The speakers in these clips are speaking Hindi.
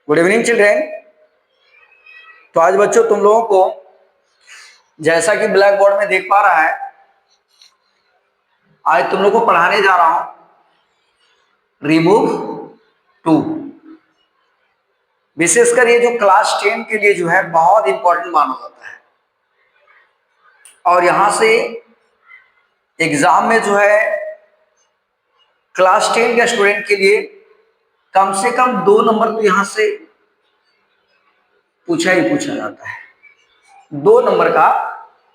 Good evening children. तो आज बच्चों तुम लोगों को जैसा कि ब्लैक बोर्ड में देख पा रहा है, आज तुम लोग को पढ़ाने जा रहा हूं रिमूव टू। विशेषकर ये जो क्लास 10 के लिए जो है बहुत इंपॉर्टेंट माना जाता है और यहां से एग्जाम में जो है क्लास 10 के स्टूडेंट के लिए कम से कम 2 नंबर तो यहां से पूछा ही पूछा जाता है। 2 नंबर का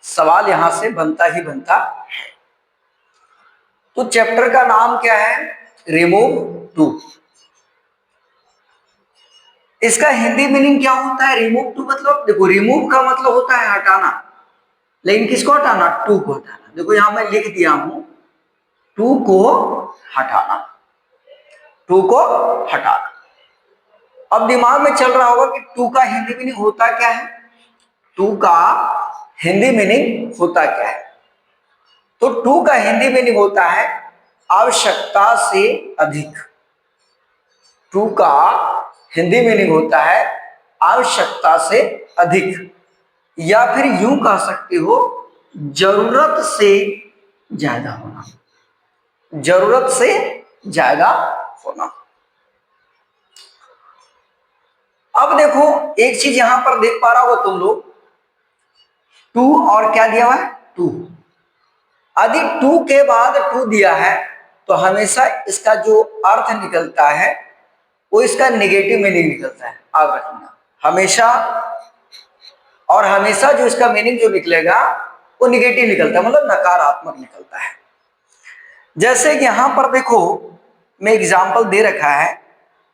सवाल यहां से बनता ही बनता है। तो चैप्टर का नाम क्या है? Remove too. इसका हिंदी मीनिंग क्या होता है? रिमूव टू मतलब देखो, रिमूव का मतलब होता है हटाना, लेकिन किसको हटाना? टू को हटाना। देखो यहां मैं लिख दिया हूं टू को हटाना, टू को हटाना। अब दिमाग में चल रहा होगा कि टू का हिंदी मीनिंग होता क्या है? टू का हिंदी मीनिंग होता क्या है? तो टू का हिंदी मीनिंग होता है आवश्यकता से अधिक। टू का हिंदी मीनिंग होता है आवश्यकता से अधिक, या फिर यूं कह सकते हो जरूरत से ज्यादा होना। जरूरत से ज्यादा होना। अब देखो एक चीज यहां पर देख पा रहा हो तुम लोग, टू और क्या दिया हुआ है? टू। यदि टू के बाद टू दिया है तो हमेशा इसका जो अर्थ निकलता है वो इसका नेगेटिव मीनिंग निकलता है। आप रखना हमेशा, और हमेशा जो इसका मीनिंग जो निकलेगा वो निगेटिव निकलता है, मतलब नकारात्मक निकलता है। जैसे कि यहां पर देखो मैं एग्जांपल दे रखा है,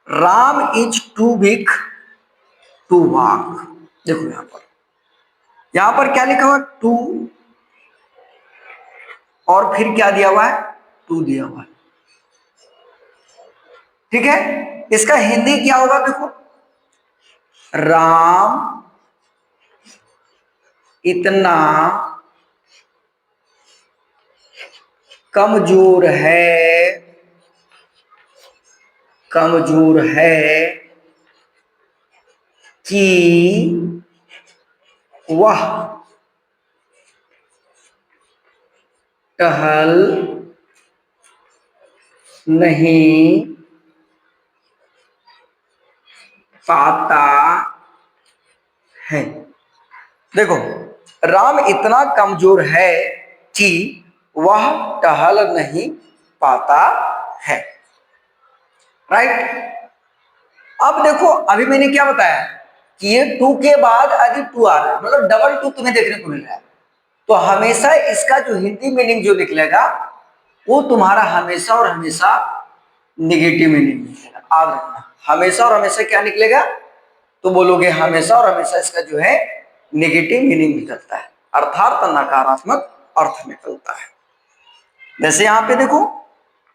Ram is too big to walk. देखो यहां पर क्या लिखा हुआ? टू, और फिर क्या दिया हुआ है? टू दिया हुआ है। ठीक है, इसका हिंदी क्या होगा? देखो, राम इतना कमजोर है, कमजोर है कि वह टहल नहीं पाता है। देखो, राम इतना कमजोर है कि वह टहल नहीं पाता है। राइट। अब देखो अभी मैंने क्या बताया कि ये टू के बाद यदि टू आ रहा है, मतलब डबल टू तुम्हें देखने को मिल रहा है, तो हमेशा इसका जो हिंदी मीनिंग जो निकलेगा वो तुम्हारा हमेशा और हमेशा निगेटिव मीनिंग निकलेगा। याद रखना, हमेशा और हमेशा क्या निकलेगा? तो बोलोगे हमेशा और हमेशा इसका जो है नेगेटिव मीनिंग निकलता है, अर्थात नकारात्मक अर्थ निकलता है। जैसे यहां पे देखो,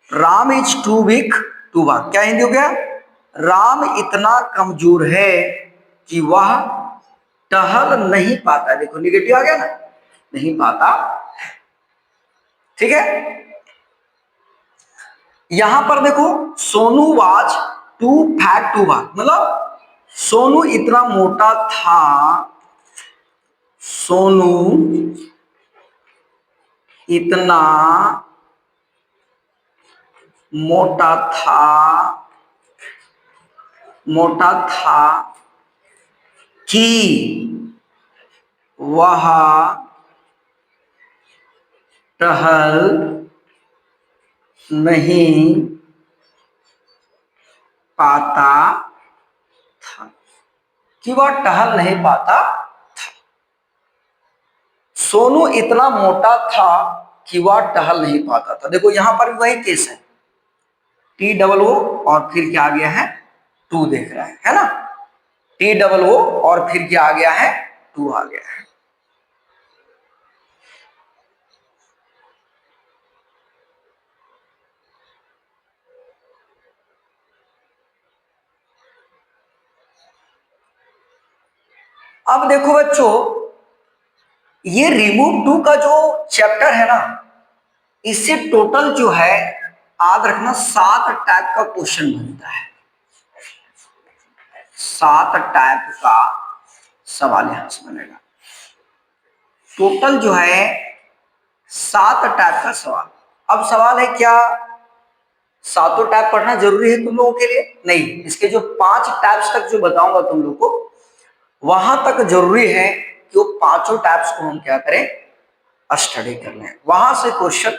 Ram is too weak to walk. क्या हिंदी हो गया? राम इतना कमजोर है कि वह टहल नहीं पाता। देखो निगेटिव आ गया ना, नहीं पाता। ठीक है, यहां पर देखो, Sonu was too fat to walk, मतलब सोनू इतना मोटा था, सोनू इतना मोटा था, मोटा था कि वह टहल नहीं पाता था, कि वह टहल नहीं पाता था। सोनू इतना मोटा था कि वह टहल नहीं पाता था। देखो यहां पर वही केस है, टी डबल ओ और फिर क्या आ गया है? टू देख रहा है ना, टी डबल ओ और फिर क्या आ गया है? टू आ गया है। अब देखो बच्चों, ये रिमूव टू का जो चैप्टर है ना, इससे टोटल जो है याद रखना 7 टाइप का क्वेश्चन बनता है। 7 टाइप का सवाल यहां से बनेगा। टोटल जो है 7 टाइप का सवाल। अब सवाल है क्या सातों टाइप पढ़ना जरूरी है तुम लोगों के लिए? नहीं, इसके जो 5 टाइप्स तक जो बताऊंगा तुम लोग को, वहां तक जरूरी है कि वो पांचों टाइप्स को हम क्या करें, स्टडी कर लें। वहां से क्वेश्चन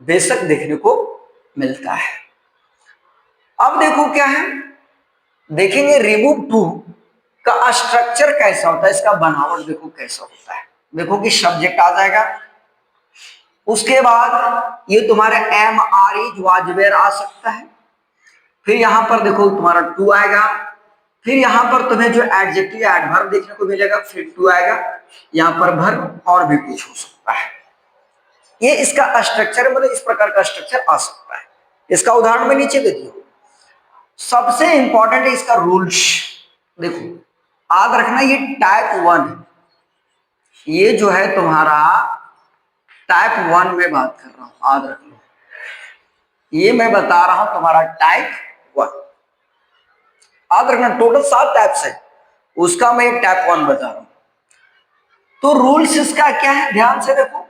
बेशक देखने को मिलता है। अब देखो क्या है, देखेंगे रिमूव टू का स्ट्रक्चर कैसा होता है, इसका बनावट देखो कैसा होता है। देखो कि सब्जेक्ट आ जाएगा, उसके बाद ये तुम्हारे एम आर इज वाजवेर आ सकता है, फिर यहां पर देखो तुम्हारा टू आएगा, फिर यहां पर तुम्हें जो एडजेक्टिव एडवर्ब देखने को मिलेगा, फिर टू आएगा, यहां पर वर्ब और भी कुछ हो सकता है। ये इसका स्ट्रक्चर मतलब इस प्रकार का स्ट्रक्चर आ सकता है। इसका उदाहरण मैं नीचे दे दिया। सबसे इंपॉर्टेंट है इसका रूल्स। देखो याद रखना, ये टाइप 1 है, ये जो है तुम्हारा टाइप 1 में बात कर रहा हूं, याद रख लो। ये मैं बता रहा हूं तुम्हारा टाइप 1, याद रखना। टोटल 7 टाइप्स है, उसका मैं एक टाइप 1 बता रहा हूं। तो रूल्स इसका क्या है, ध्यान से देखो।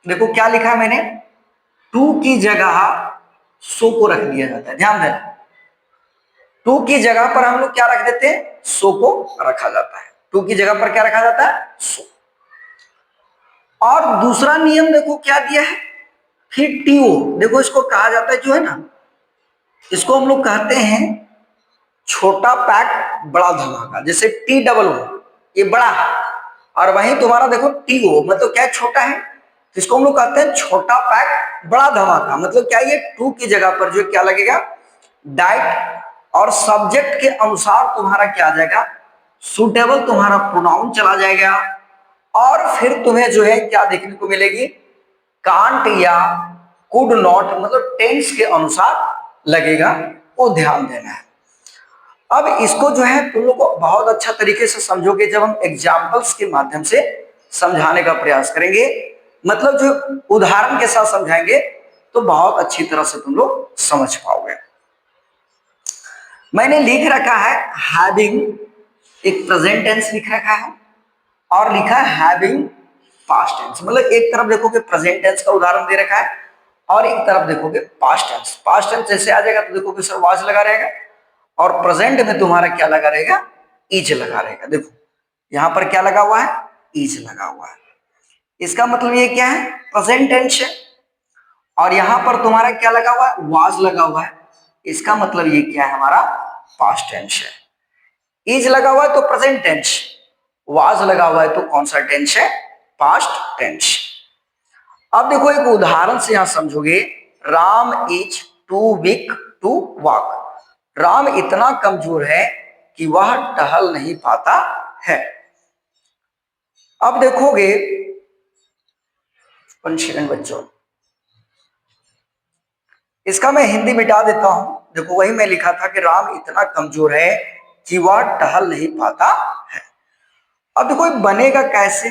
देखो क्या लिखा है मैंने, टू की जगह सो को रख दिया जाता है। ध्यान देना, टू की जगह पर हम लोग क्या रख देते हैं, सो को रखा जाता है। टू की जगह पर क्या रखा जाता है, सो। और दूसरा नियम देखो क्या दिया है, फिर टीओ। देखो इसको कहा जाता है जो है ना, इसको हम लोग कहते हैं छोटा पैक बड़ा धमाका। जैसे टी डबल ओ ये बड़ा है, और वहीं तुम्हारा देखो टीओ मतलब क्या है, छोटा है, तो इसको हम लोग कहते हैं छोटा पैक बड़ा धमाका। मतलब क्या, ये टू की जगह पर जो क्या लगेगा, डाइट, और सब्जेक्ट के अनुसार तुम्हारा क्या आ जाएगा, सुटेबल तुम्हारा प्रोनाउन चला जाएगा। और फिर तुम्हें जो है क्या देखने को मिलेगी, कांट या कुड नॉट, मतलब टेंस के अनुसार लगेगा, वो ध्यान देना है। अब इसको जो है तुम लोग को बहुत अच्छा तरीके से समझोगे जब हम एग्जाम्पल्स के माध्यम से समझाने का प्रयास करेंगे। मतलब जो उदाहरण के साथ समझाएंगे तो बहुत अच्छी तरह से तुम लोग समझ पाओगे। मैंने लिख रखा है हैविंग, एक प्रेजेंट टेंस लिख रखा है, और लिखा है हैविंग पास्ट टेंस। मतलब एक तरफ देखोगे प्रेजेंट टेंस का उदाहरण दे रखा है, और एक तरफ देखोगे पास्ट टेंस। पास्ट टेंस जैसे आ जाएगा तो देखोगे सर वाज लगा रहेगा, और प्रेजेंट में तुम्हारा क्या लगा रहेगा, इज लगा रहेगा। देखो यहां पर क्या लगा हुआ है, इज लगा हुआ है। इसका मतलब ये क्या है, प्रेजेंट टेंस है। और यहां पर तुम्हारा क्या लगा हुआ है, वाज लगा हुआ है। इसका मतलब ये क्या है, हमारा पास्ट टेंस है। इज लगा हुआ है तो प्रेजेंट टेंस, वाज लगा हुआ है तो कौन सा टेंस है, पास्ट टेंस। अब देखो एक उदाहरण से यहां समझोगे, Ram is too weak to walk. Ram इतना कमजोर है कि वह टहल नहीं पाता है। अब देखोगे 1 सेकंड बच्चों, इसका मैं हिंदी मिटा देता हूं। देखो वही मैं लिखा था कि राम इतना कमजोर है कि वह टहल नहीं पाता है। अब देखो बनेगा कैसे,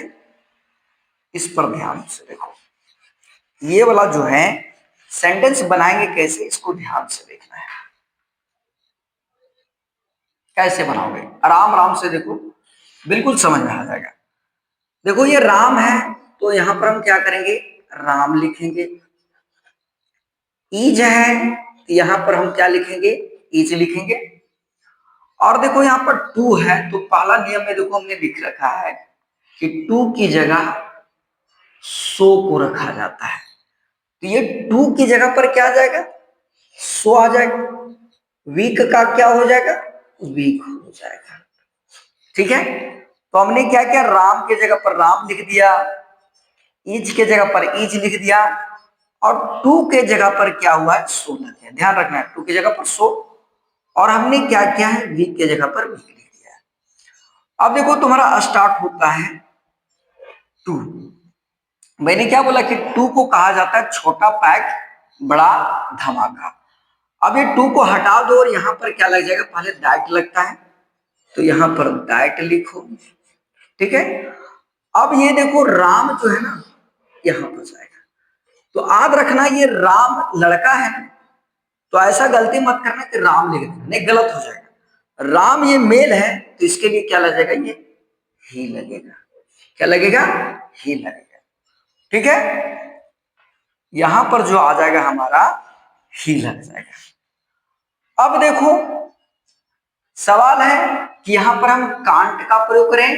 इस पर ध्यान से देखो। ये वाला जो है सेंटेंस बनाएंगे कैसे, इसको ध्यान से देखना है। कैसे बनाओगे, आराम आराम से देखो, बिल्कुल समझ में आ जाएगा। देखो ये राम है, तो यहां पर हम क्या करेंगे, राम लिखेंगे। ईज है, यहां पर हम क्या लिखेंगे, ईज लिखेंगे। और देखो यहां पर टू है, तो पहला नियम में देखो हमने लिख रखा है कि टू की जगह सो को रखा जाता है। तो ये टू की जगह पर क्या आ जाएगा, सो आ जाएगा। वीक का क्या हो जाएगा, वीक हो जाएगा। ठीक है, तो हमने क्या किया, राम के जगह पर राम लिख दिया, इज के जगह पर इज लिख दिया, और टू के जगह पर क्या हुआ है, सो लग गया। ध्यान रखना है, टू की जगह पर सो, और हमने क्या किया है, वीक के जगह पर वीक लिख दिया है। अब देखो तुम्हारा स्टार्ट होता है टू। मैंने क्या बोला कि टू को कहा जाता है छोटा पैक बड़ा धमाका। अब ये टू को हटा दो, और यहां पर क्या लग जाएगा, पहले डाइट लगता है, तो यहां पर डाइट लिखो। ठीक है, अब ये देखो राम जो है ना यहां पर जाएगा, तो याद रखना ये राम लड़का है, तो ऐसा गलती मत करना कि राम लिख देना, नहीं गलत हो जाएगा। राम ये मेल है तो इसके लिए क्या लगेगा, ये ही लगेगा। क्या लगेगा, ही लगेगा। ठीक है, यहां पर जो आ जाएगा हमारा ही लग जाएगा। अब देखो सवाल है कि यहां पर हम कांट का प्रयोग करें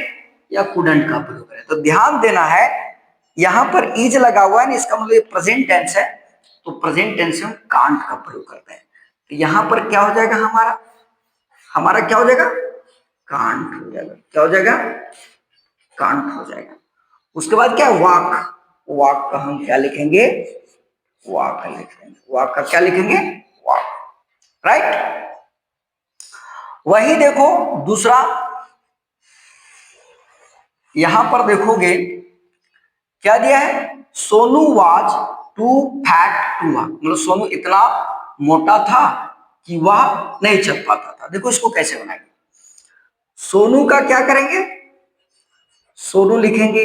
या कुडंट का प्रयोग करें। तो ध्यान देना है, यहां पर इज लगा हुआ है ना, इसका मतलब ये प्रेजेंट टेंस है, तो प्रेजेंट टेंस में हम कांट का प्रयोग करते हैं। तो यहां पर क्या हो जाएगा, हमारा हमारा क्या हो जाएगा, कांट हो जाएगा। क्या हो जाएगा, कांट हो जाएगा। उसके बाद क्या, वाक, वाक का हम क्या लिखेंगे, वाक लिखेंगे। वाक का क्या लिखेंगे, वाक। राइट। वही देखो दूसरा, यहां पर देखोगे क्या दिया है, Sonu was too fat to walk, मतलब सोनू इतना मोटा था कि वह नहीं चल पाता था। देखो इसको कैसे बनाएंगे, सोनू का क्या करेंगे, सोनू लिखेंगे,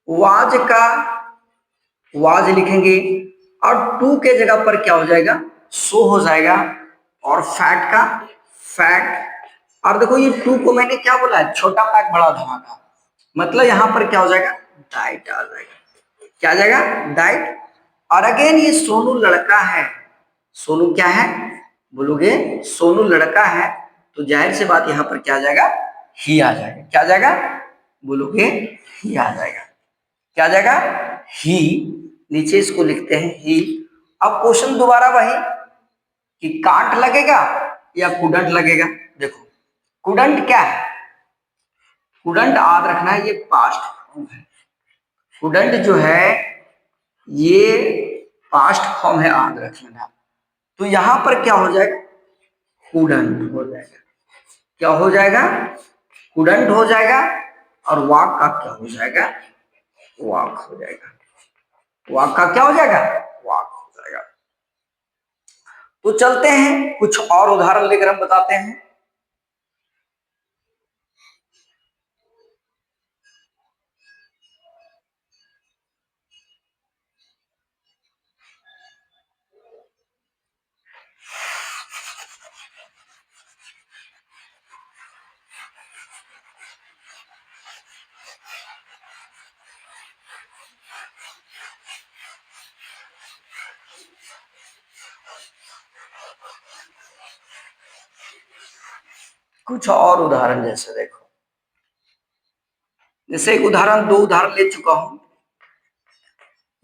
वाज का वाज लिखेंगे, और टू के जगह पर क्या हो जाएगा, सो हो जाएगा, और फैट का फैट। और देखो ये टू को मैंने क्या बोला है, छोटा पैक बड़ा धमाका, मतलब यहां पर क्या हो जाएगा, डाइट आ जाएगा। क्या आ जाएगा, डाइट। और अगेन ये सोनू लड़का है, सोनू क्या है बोलोगे, सोनू लड़का है, तो जाहिर सी बात यहां पर क्या आ जाएगा, ही आ जाएगा। क्या आ जाएगा बोलोगे, ही आ जाएगा। क्या आ जाएगा, ही। नीचे इसको लिखते हैं ही। अब क्वेश्चन दोबारा वही कि कांट लगेगा या कुडंट लगेगा। देखो कुडंट क्या है, कुडंट याद रखना है, ये पास्ट फॉर्म है। कुडंट जो है ये पास्ट फॉर्म है, याद रखना। तो यहां पर क्या हो जाएगा, कुडंट हो जाएगा। क्या हो जाएगा, कुडंट हो जाएगा। और वाक का क्या हो जाएगा, वाक हो जाएगा। वाक का क्या हो जाएगा, वाक हो जाएगा। तो चलते हैं कुछ और उदाहरण लेकर हम बताते हैं। कुछ और उदाहरण जैसे देखो, जैसे एक उदाहरण, दो उदाहरण ले चुका हूं,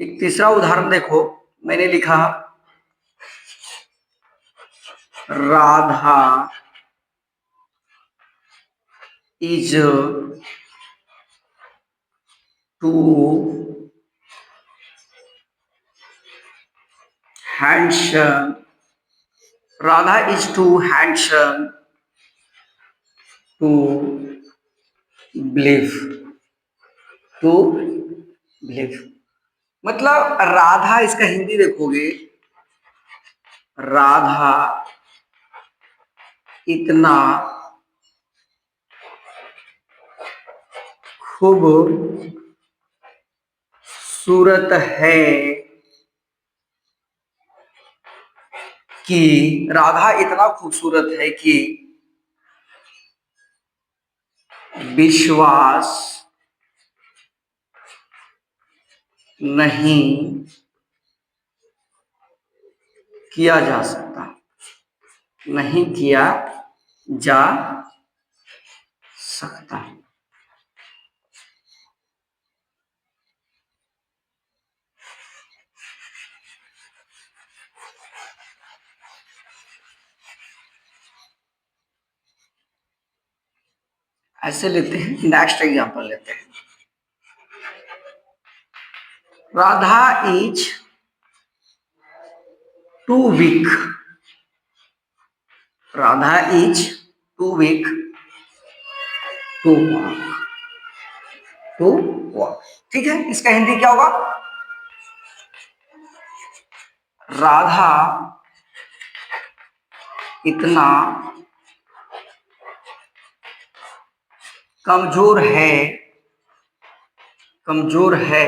एक तीसरा उदाहरण देखो। मैंने लिखा Radha is too handsome, Radha is too handsome to believe, to believe. मतलब राधा, इसका हिंदी देखोगे, राधा इतना खूबसूरत है कि, राधा इतना खूबसूरत है कि विश्वास नहीं किया जा सकता, नहीं किया जा सकता। ऐसे लेते हैं, नेक्स्ट एग्जांपल लेते हैं। Radha is too weak, Radha is too weak to walk, to walk. ठीक है, इसका हिंदी क्या होगा, राधा इतना कमजोर है, कमजोर है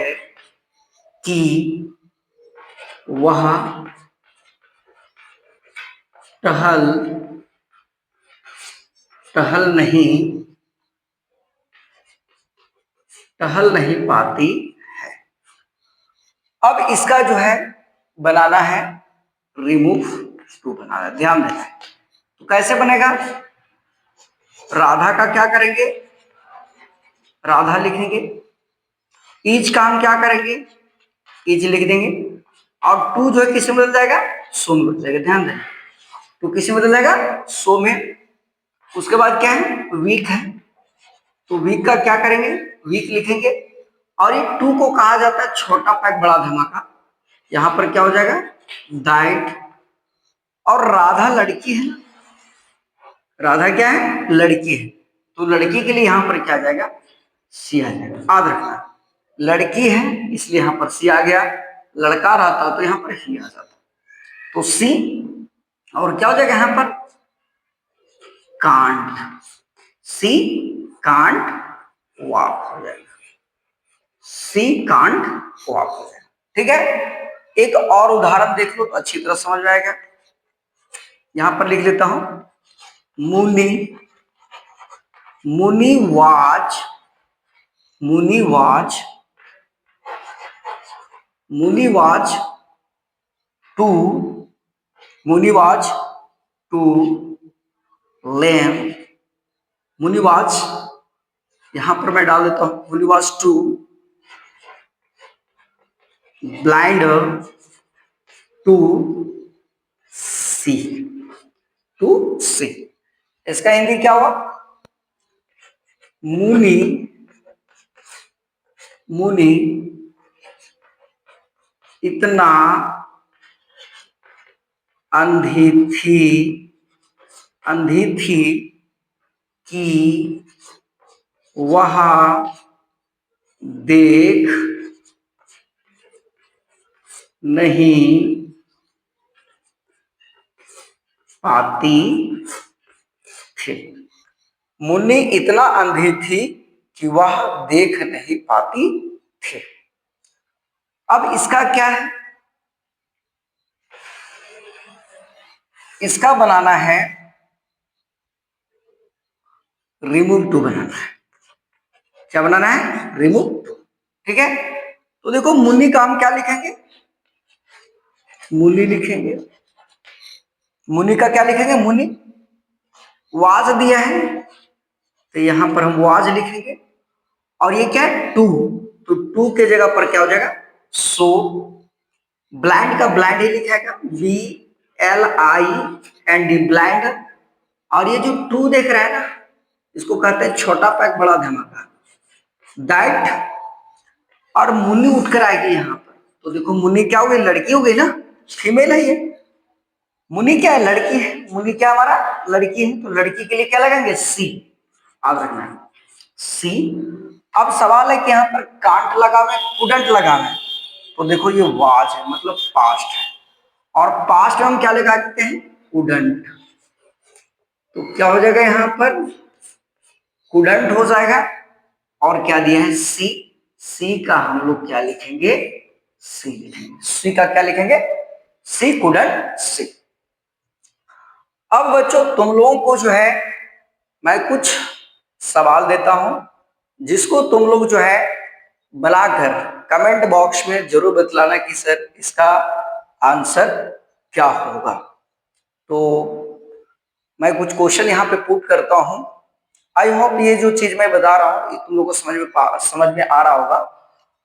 कि वह टहल टहल नहीं, टहल नहीं पाती है। अब इसका जो है बनाना है रिमूव टू बनाना है, ध्यान देना है। तो कैसे बनेगा? राधा का क्या करेंगे? राधा लिखेंगे। ईज का हम क्या करेंगे? ईज लिख देंगे। और टू जो है किस में बदल जाएगा? सो में बदल जाएगा, ध्यान देना। टू किस में बदल जाएगा? सो में। उसके बाद क्या है? वीक है, तो वीक का क्या करेंगे? वीक लिखेंगे। और ये टू को कहा जाता है छोटा पैक बड़ा धमाका। यहां पर क्या हो जाएगा? डाइट। और राधा लड़की है ना, राधा क्या है? लड़की है, तो लड़की के लिए यहां पर क्या आ जाएगा? सी आ जाएगा। याद रखना, लड़की है इसलिए यहां पर सी आ गया, लड़का रहता तो यहां पर ही आ जाता, तो सी। और क्या हो जाएगा यहां पर? कांट। सी कांट वॉक हो जाएगा, सी कांट वॉक हो जाएगा। ठीक है, एक और उदाहरण देख लो तो अच्छी तरह समझ में आएगा। यहां पर लिख लेता हूं, मुनि, मुनि was, Muni was, Muni was too, Muni was too lame, Muni was, यहां पर मैं डाल देता हूं Muni was too blind to see, to see. इसका हिंदी क्या हुआ? मुनि, मुनि इतना अंधी थी, अंधी थी कि वह देख नहीं पाती थी। मुन्नी इतना अंधी थी कि वह देख नहीं पाती थी। अब इसका क्या है? इसका बनाना है रिमूव टू बनाना है। क्या बनाना है? Remove too. ठीक है, तो देखो मुन्नी का हम क्या लिखेंगे? मुनि लिखेंगे। मुनि का क्या लिखेंगे? मुनि। वाज दिया है तो यहां पर हम वाज लिखेंगे। और ये क्या है? टू, तो टू के जगह पर क्या हो जाएगा? सो। ब्लाइंड का ब्लाइंड ही लिखेगा, B L I and D, blind. और ये जो टू देख रहा है ना, इसको कहते हैं छोटा पैक बड़ा धमाका, दैट। और मुन्नी उठकर आएगी यहां पर, तो देखो मुन्नी क्या हो गई? लड़की हो गई ना, फीमेल है ये। मुनि क्या है? लड़की है। मुनि क्या हमारा? लड़की है, तो लड़की के लिए क्या लगाएंगे? सी। याद रखना है, सी। अब सवाल है कि यहाँ पर कांट लगाना है, कुडंट लगाना है, तो देखो ये वाज है, मतलब पास्ट है। और पास्ट में हम क्या लगा देते हैं? कुडंट। तो क्या हो जाएगा यहां पर? कुडंट हो जाएगा। और क्या दिया है? सी। सी का हम लोग क्या लिखेंगे? सी लिखेंगे। सी का क्या लिखेंगे? सी कुडंट सी। अब बच्चों तुम लोगों को जो है मैं कुछ सवाल देता हूं, जिसको तुम लोग जो है बनाकर कमेंट बॉक्स में जरूर बतलाना कि सर इसका आंसर क्या होगा। तो मैं कुछ क्वेश्चन यहाँ पे पुट करता हूं। आई होप ये जो चीज मैं बता रहा हूं ये तुम लोग को समझ में आ रहा होगा।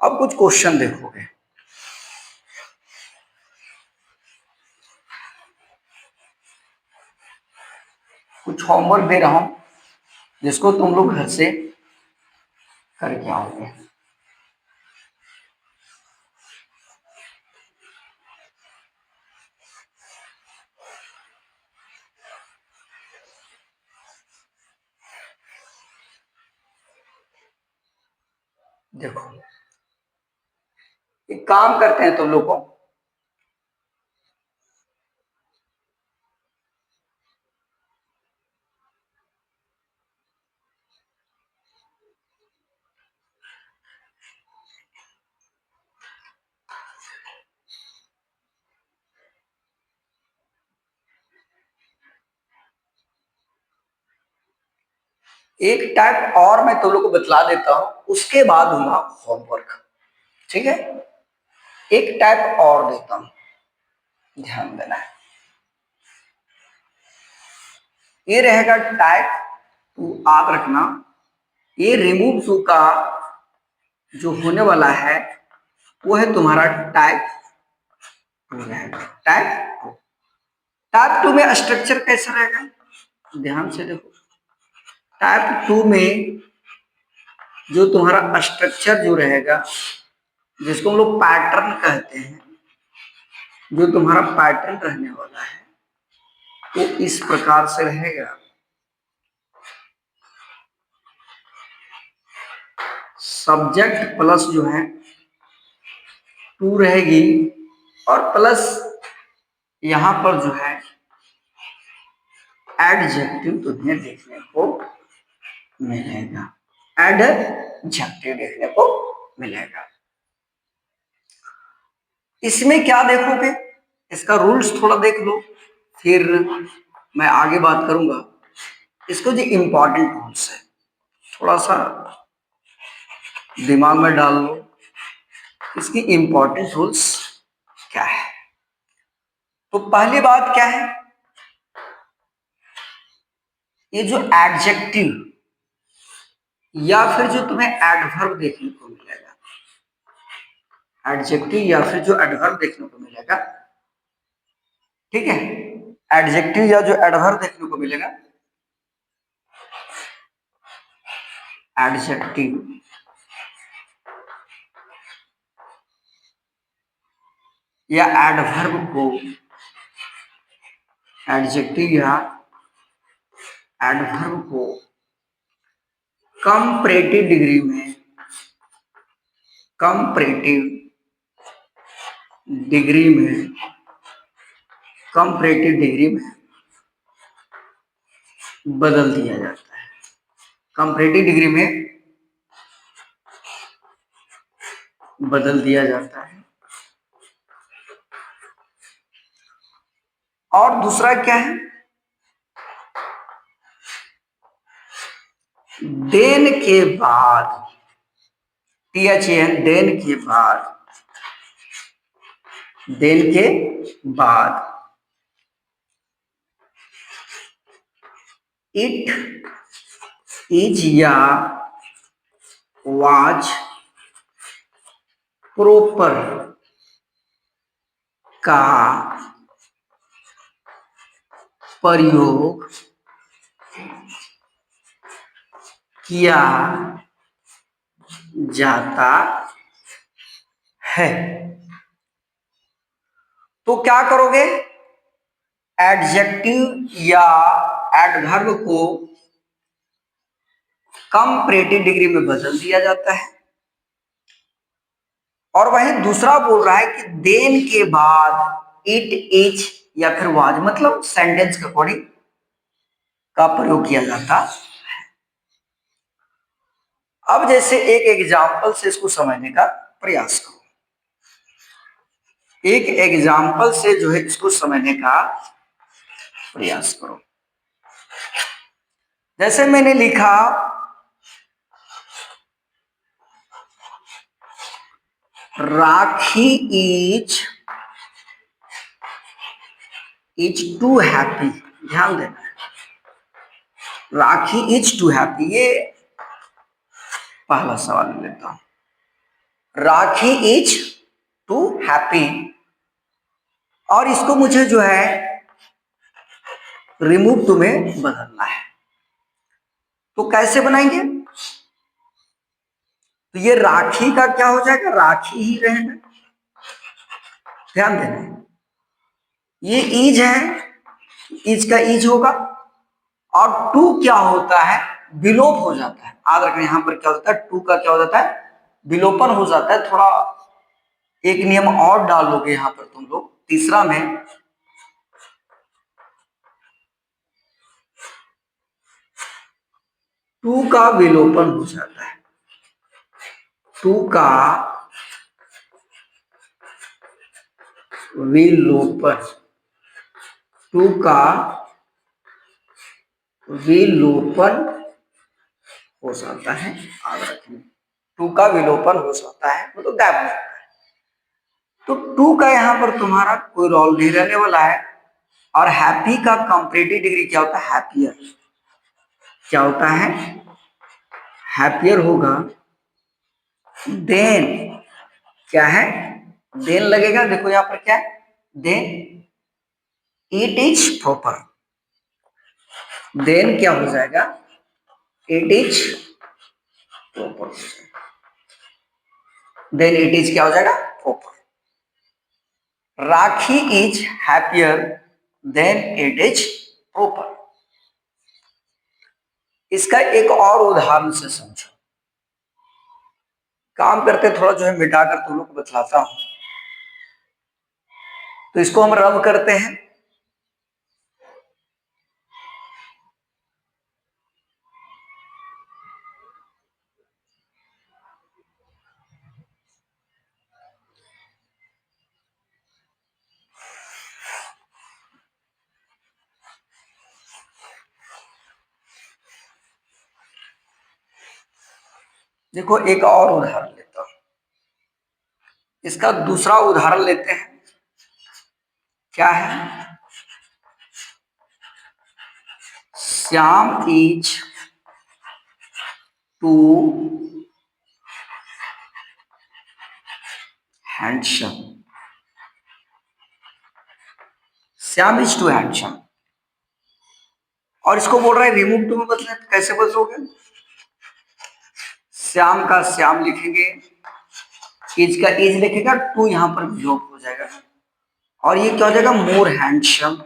अब कुछ क्वेश्चन देखोगे, कुछ होमवर्क दे रहा हूं जिसको तुम लोग घर से करके आओगे। देखो एक काम करते हैं तुम लोग को, एक टाइप और मैं तुम लोग को बतला देता हूं, उसके बाद दूंगा होमवर्क, ठीक है। एक टाइप और देता हूं, ध्यान देना है। ये रहेगा टाइप टू, याद रखना। ये रिमूव टू का जो होने वाला है वो है तुम्हारा टाइप टू रहेगा। टाइप टू में स्ट्रक्चर कैसा रहेगा, ध्यान से देखो। टाइप टू में जो तुम्हारा स्ट्रक्चर जो रहेगा, जिसको हम लोग पैटर्न कहते हैं, जो तुम्हारा पैटर्न रहने वाला है वो इस प्रकार से रहेगा। सब्जेक्ट प्लस जो है टू रहेगी, और प्लस यहां पर जो है एडजेक्टिव तुम्हें देखने को मिलेगा। एडजेक्टिव देखने को मिलेगा। इसमें क्या देखोगे, इसका रूल्स थोड़ा देख लो, फिर मैं आगे बात करूंगा। इसको जो इंपॉर्टेंट रूल्स है थोड़ा सा दिमाग में डाल लो, इसकी इंपॉर्टेंट रूल्स क्या है। तो पहली बात क्या है, ये जो एडजेक्टिव या फिर जो तुम्हें एडवर्ब देखने को मिलेगा, एडजेक्टिव या फिर जो एडवर्ब देखने को मिलेगा, ठीक है, एडजेक्टिव या जो एडवर्ब देखने को मिलेगा, एडजेक्टिव या एडवर्ब को, एडजेक्टिव या एडवर्ब को कंपैरेटिव डिग्री में, कंपैरेटिव डिग्री में, कंपैरेटिव डिग्री में बदल दिया जाता है। कंपैरेटिव डिग्री में बदल दिया जाता है। और दूसरा क्या है, देन के बाद, THN, देन के बाद, देन के बाद इट इज या वाज प्रॉपर का प्रयोग किया जाता है। तो क्या करोगे, एडजेक्टिव या एडवर्ब को कंपैरेटिव डिग्री में बदल दिया जाता है, और वहीं दूसरा बोल रहा है कि देन के बाद इट इज या फिर वाज, मतलब सेंटेंस के अकॉर्डिंग का प्रयोग किया जाता है। अब जैसे एक एग्जाम्पल से इसको समझने का प्रयास करो, एक एग्जाम्पल से जो है इसको समझने का प्रयास करो। जैसे मैंने लिखा, राखी इज टू हैप्पी, ध्यान देना है, राखी इज टू हैप्पी। ये पहला सवाल लेता हूं, राखी इज टू हैप्पी, और इसको मुझे जो है रिमूव टू में बदलना है। तो कैसे बनाएंगे, तो ये राखी का क्या हो जाएगा, राखी ही रहेगा, ध्यान देना। ये इज है, इज का इज होगा, और टू क्या होता है, विलोप हो जाता है। याद रखना यहां पर क्या होता है, टू का क्या हो जाता है, विलोपन हो जाता है। थोड़ा एक नियम और डाल लोगे यहां पर तुम लोग, तीसरा में टू का विलोपन हो जाता है, टू का विलोपन, टू का विलोपन हो सकता है, याद रखिए, टू का विलोपन हो सकता है, मतलब गायब हो सकता है। तो टू का यहाँ पर तुम्हारा कोई रोल नहीं रहने वाला है। और हैप्पी का कंपैरेटिव डिग्री क्या होता है? हैप्पियर। क्या होता है? हैप्पियर होगा। देन क्या है? देन लगेगा, देखो यहाँ पर क्या है? Then it is proper. Then क्या हो जाएगा? It is proper. Then it is क्या हो जाएगा? Proper. Rakhi is happier than it is proper. इसका एक और उदाहरण से समझो। काम करते थोड़ा जो है मिटाकर तुम लोग को बतलाता हूं। तो इसको हम रब करते हैं। देखो एक और उदाहरण लेता हूं। इसका दूसरा उदाहरण लेते हैं। क्या है? Shyam is too handsome. Shyam is too handsome. और इसको बोल रहा है रिमूव टू में बदले, कैसे बदलोगे? श्याम का श्याम लिखेंगे, इज का इज लिखेगा, टू यहां पर विलोप हो जाएगा। और ये क्या हो जाएगा? More handsome.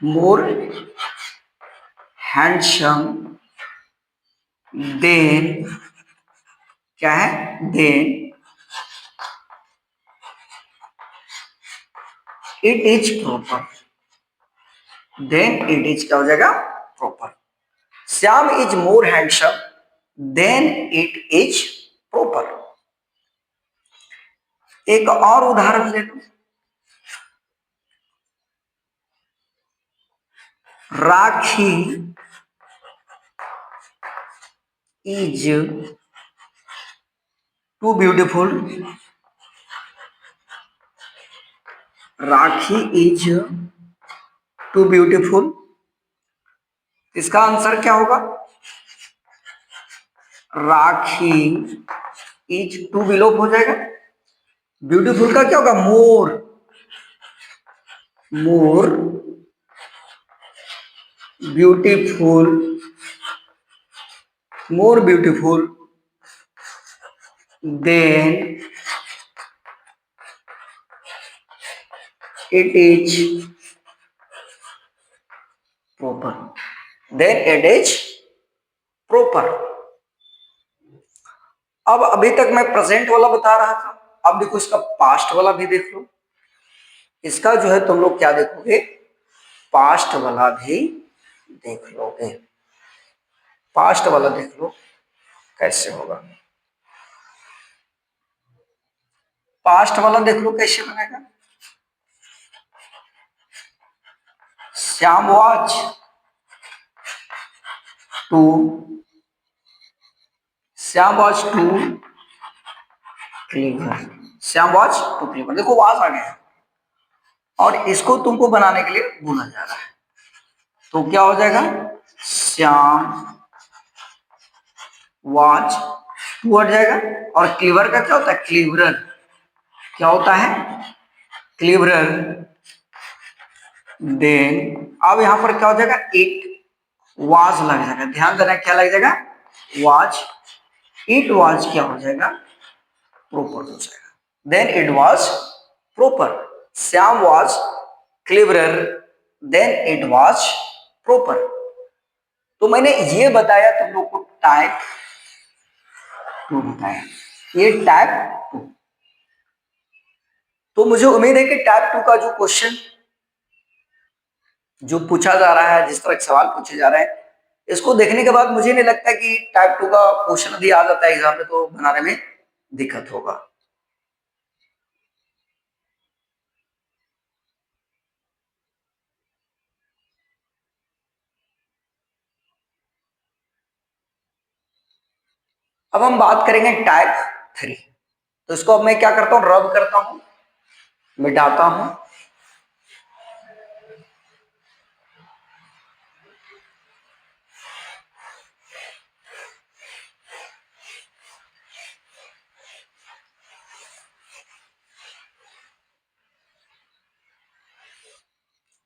More handsome than क्या है? Then it is proper. Then it is क्या हो जाएगा? Proper. Shyam is more handsome than it is proper. एक और उदाहरण ले लो। Rakhi is too beautiful. Rakhi is too beautiful. इसका आंसर क्या होगा? राखी इज टू विलोप हो जाएगा। ब्यूटीफुल का क्या होगा? More. More beautiful. More beautiful than it is proper. Then it is proper. अब अभी तक मैं प्रेजेंट वाला बता रहा था। अब देखो इसका पास्ट वाला भी देख लो। इसका जो है तुम लोग क्या देखोगे? पास्ट वाला भी देख लोगे। पास्ट वाला देख लो कैसे होगा। पास्ट वाला देख लो कैसे बनेगा। Shyam watch too. Shyam watch too clever. Shyam watch too clever. देखो वॉच आ गया और इसको तुमको बनाने के लिए बोला जा रहा है। तो क्या हो जाएगा? श्याम वॉच टू हट जाएगा। और क्लीवर का क्या होता है? क्लीवरर। क्या होता है? क्लीवरर। देन अब यहां पर क्या हो जाएगा? इट वाज लग जाएगा। ध्यान देना क्या लग जाएगा? वाज। इट वाज क्या हो जाएगा? प्रॉपर हो जाएगा। Than it was proper. Shyam was cleverer than it was proper. तो मैंने ये बताया तुम लोग को टाइप टू बताया। ये टाइप टू। तो मुझे उम्मीद है कि टाइप टू का जो क्वेश्चन जो पूछा जा रहा है, जिस तरह के सवाल पूछे जा रहे हैं, इसको देखने के बाद मुझे नहीं लगता कि टाइप टू का क्वेश्चन यदि आ जाता है एग्जाम में तो बनाने में दिक्कत होगा। अब हम बात करेंगे टाइप 3। तो इसको अब मैं क्या करता हूं, रब करता हूं, मिटाता हूं।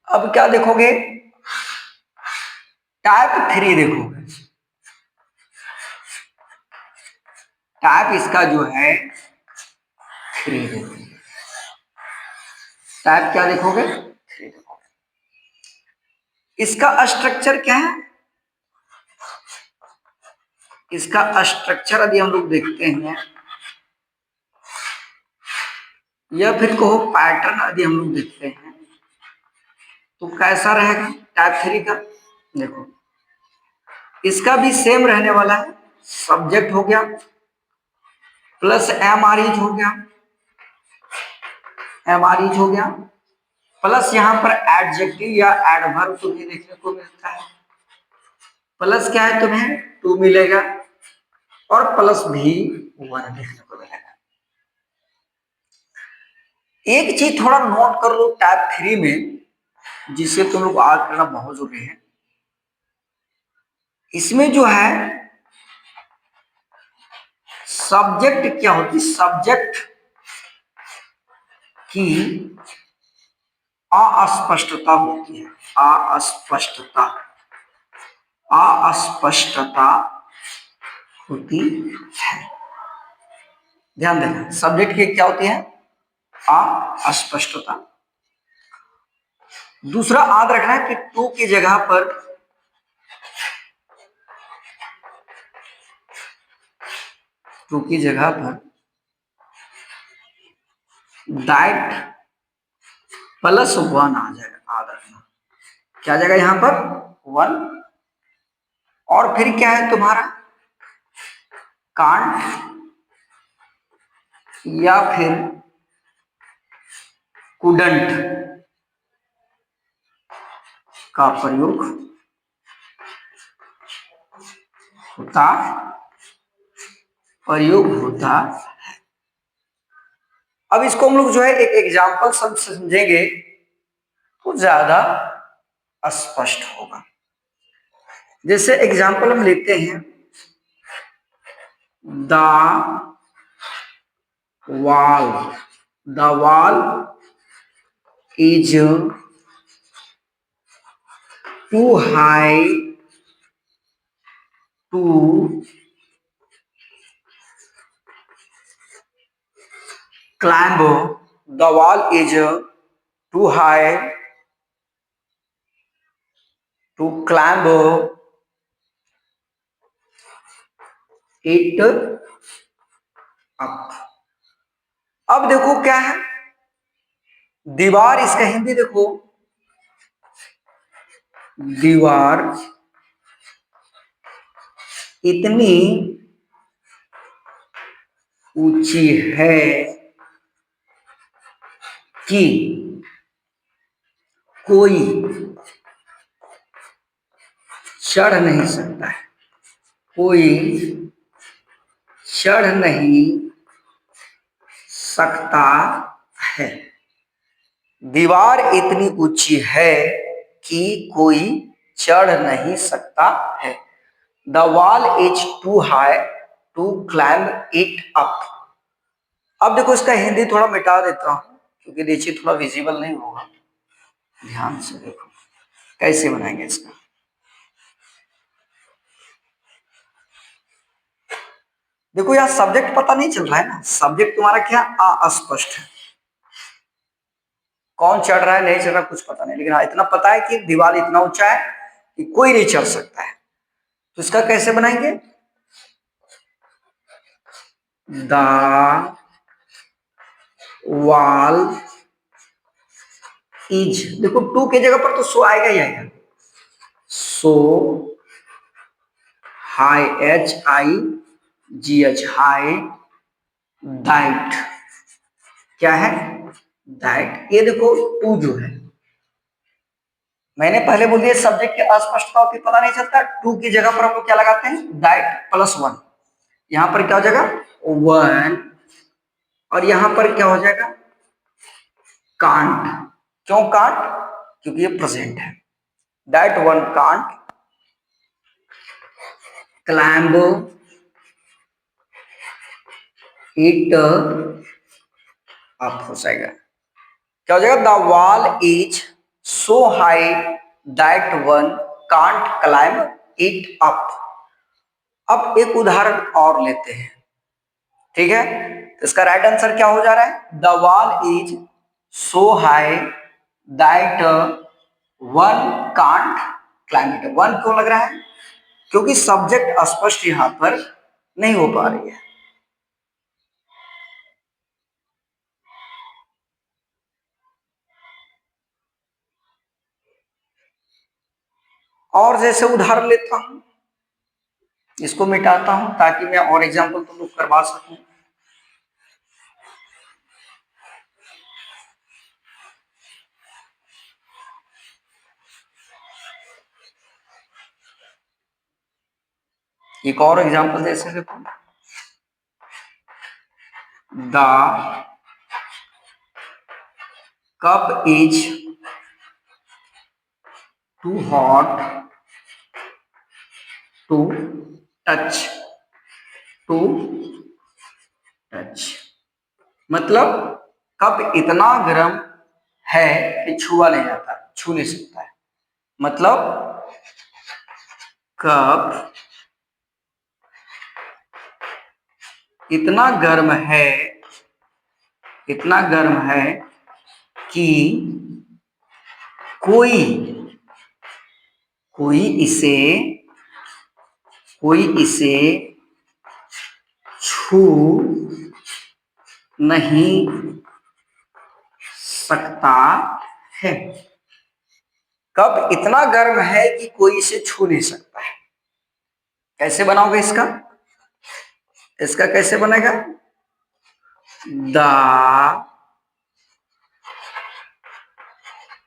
अब क्या देखोगे, टाइप 3 देखोगे। टाइप इसका जो है 3 देखोगे। टाइप क्या देखोगे, 3 देखोगे। इसका स्ट्रक्चर क्या है, इसका स्ट्रक्चर यदि हम लोग देखते हैं, या फिर कहो पैटर्न यदि हम लोग देखते हैं, तो कैसा रहेगा टाइप 3 का। देखो इसका भी सेम रहने वाला है, सब्जेक्ट हो गया प्लस एम आर इज हो गया, एम आर इज हो गया, प्लस यहां पर एडजेक्टिव या एडवर्ब तुम्हें देखने को मिलता है, प्लस क्या है तुम्हें 2 मिलेगा, और प्लस भी 1 देखने को मिलेगा। एक चीज थोड़ा नोट कर लो टाइप 3 में, जिसे तुम लोग याद करना बहुत जरूरी है। इसमें जो है सब्जेक्ट क्या होती, सब्जेक्ट की अस्पष्टता होती है, अस्पष्टता, अस्पष्टता होती है। ध्यान देना, सब्जेक्ट की क्या होती है, अस्पष्टता। दूसरा याद रखना है कि टू की जगह पर दैट प्लस 1 आ जाएगा, याद रखना। क्या आ जाएगा यहां पर 1, और फिर क्या है तुम्हारा कांट या फिर कुडंट का प्रयोग होता है। अब इसको हम लोग जो है एक एग्जाम्पल समझेंगे तो ज्यादा स्पष्ट होगा। जैसे एग्जाम्पल हम लेते हैं, the wall is too high to climb. The wall is too high to climb it up. अब देखो क्या है, दीवार, इसका हिंदी देखो, दीवार इतनी ऊंची है कि कोई चढ़ नहीं सकता है, कोई चढ़ नहीं सकता है। दीवार इतनी ऊंची है कि कोई चढ़ नहीं सकता है। The wall is too high to climb it up. अब देखो इसका हिंदी थोड़ा मिटा देता हूं, क्योंकि देखिए थोड़ा विजिबल नहीं होगा, ध्यान से देखो कैसे बनाएंगे इसका। देखो यार सब्जेक्ट पता नहीं चल रहा है ना, सब्जेक्ट तुम्हारा क्या अस्पष्ट है, कौन चढ़ रहा है नहीं चढ़ रहा कुछ पता नहीं, लेकिन हाँ इतना पता है कि दीवार इतना ऊंचा है कि कोई नहीं चढ़ सकता है। तो इसका कैसे बनाएंगे, द वॉल इज, देखो टू की जगह पर तो सो आएगा ही आएगा, सो हाई, HIGH हाई, दैट क्या है, दैट। ये देखो टू जो है, मैंने पहले बोल दिया सब्जेक्ट के अस्पष्टता होती पता नहीं चलता, टू की जगह पर हम लोग क्या लगाते हैं दैट प्लस 1। यहां पर क्या हो जाएगा 1, और यहां पर क्या हो जाएगा कांट। क्यों कांट? क्योंकि ये प्रेजेंट है। That one can't climb it up हो जाएगा। क्या हो जाएगा the wall is so high that one can't climb it up. अब एक उदाहरण और लेते हैं, ठीक है। तो इसका राइट आंसर क्या हो जा रहा है? The wall is so high that one can't climb it. One क्यों लग रहा है? क्योंकि सब्जेक्ट स्पष्ट यहां पर नहीं हो पा रही है। और जैसे उदाहरण लेता हूं, इसको मिटाता हूं ताकि मैं और एग्जांपल तुम लोग करवा सकूं। एक और एग्जांपल जैसे देखो, the cup is too hot to touch to touch. मतलब कप इतना गर्म है कि छुआ नहीं जाता, छू नहीं सकता है। मतलब कप इतना गर्म है, इतना गर्म है कि कोई कोई इसे कोई इसे छू नहीं सकता है। कब इतना गर्म है कि कोई इसे छू नहीं सकता है। कैसे बनाओगे इसका? इसका कैसे बनेगा? द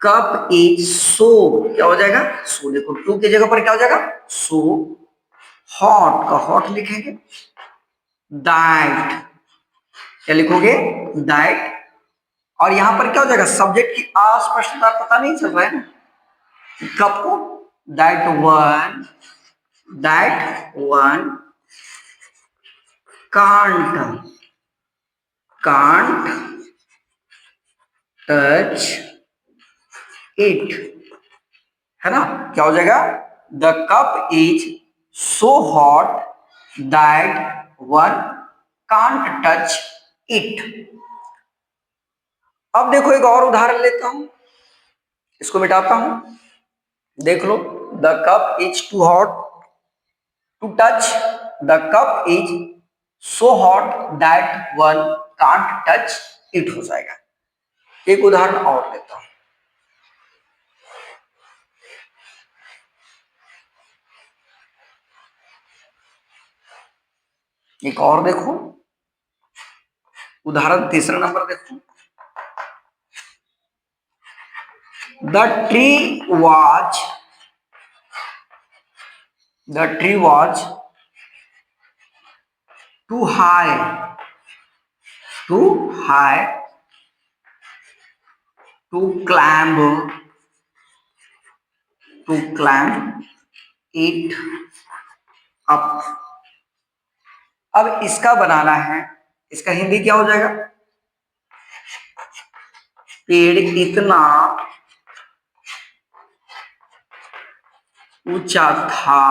कप इज सो, क्या हो जाएगा? सो। देखो टू की जगह पर क्या हो जाएगा? सो हॉट का हॉट लिखेंगे। दैट, क्या लिखोगे? दैट। और यहां पर क्या हो जाएगा? सब्जेक्ट की अस्पष्टता पता नहीं चल रहा है ना कब को। That one can't touch it, है ना। क्या हो जाएगा? The cup is so hot that one can't touch it. अब देखो एक और उदाहरण लेता हूं, इसको मिटाता हूं। देख लो, the cup is too hot to touch, the cup is so hot that one can't touch it हो जाएगा। एक उदाहरण और लेता हूं। एक और देखो, उदाहरण तीसरा नंबर देखो। The tree was the tree was too high to high to climb it up. अब इसका बनाना है, इसका हिंदी क्या हो जाएगा? पेड़ इतना ऊंचा था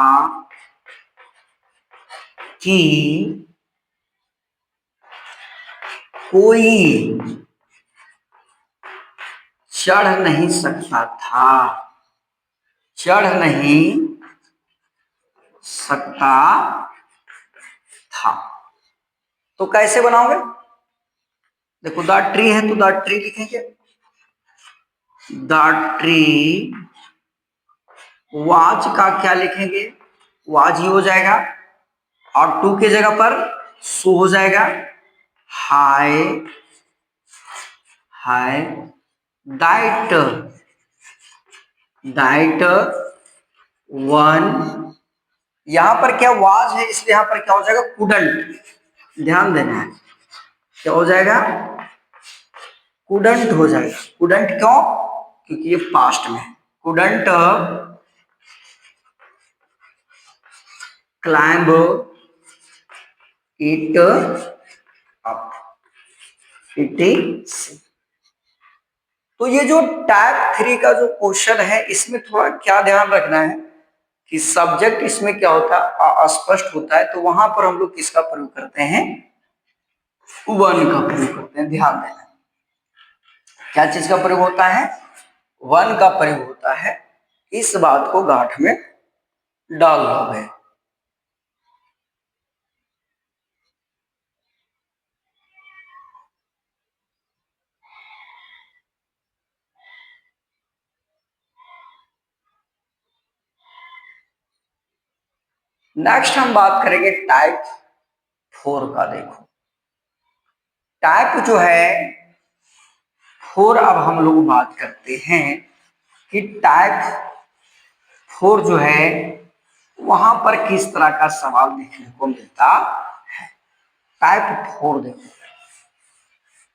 कि कोई चढ़ नहीं सकता था, चढ़ नहीं सकता था। तो कैसे बनाओगे? देखो द ट्री है तो द ट्री लिखेंगे। द ट्री वाज का क्या लिखेंगे? वाज ही हो जाएगा, और टू की जगह पर सो हो जाएगा। हाय हाय दैट दैट वन यहां पर क्या वाज है, इसलिए यहां पर क्या हो जाएगा कुडंट, ध्यान देना है, क्या हो जाएगा कुडंट हो जाएगा। कुडंट क्यों, क्योंकि ये पास्ट में है। Couldn't climb it up, it is. तो ये जो टाइप 3 का जो क्वेश्चन है, इसमें थोड़ा क्या ध्यान रखना है कि सब्जेक्ट इसमें क्या होता है अस्पष्ट होता है, तो वहां पर हम लोग किसका प्रयोग करते हैं, वन का प्रयोग करते हैं। ध्यान देना, क्या चीज का प्रयोग होता है, वन का प्रयोग होता है। इस बात को गांठ में डाल लो। नेक्स्ट हम बात करेंगे टाइप 4 का। देखो टाइप जो है 4, अब हम लोग बात करते हैं कि टाइप 4 जो है वहां पर किस तरह का सवाल देखने को मिलता है। टाइप 4 देखो,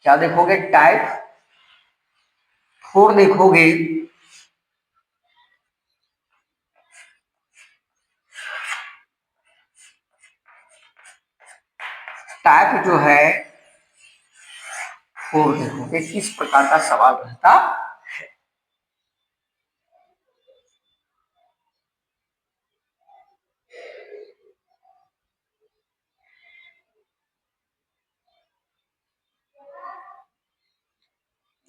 क्या देखोगे, टाइप 4 देखोगे। टाइप जो है 4 देखोगे किस प्रकार का सवाल रहता।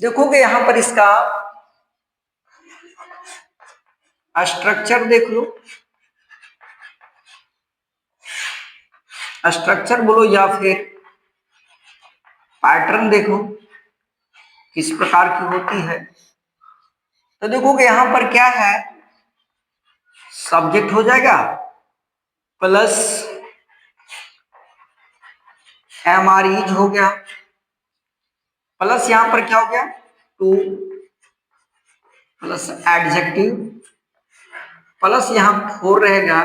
देखोगे यहां पर इसका स्ट्रक्चर देख लो, स्ट्रक्चर बोलो या फिर पैटर्न देखो किस प्रकार की होती है। तो देखोगे यहां पर क्या है, सब्जेक्ट हो जाएगा प्लस एमआरईज हो गया, प्लस यहां पर क्या हो गया टू, प्लस एडजेक्टिव, प्लस यहां 4 रहेगा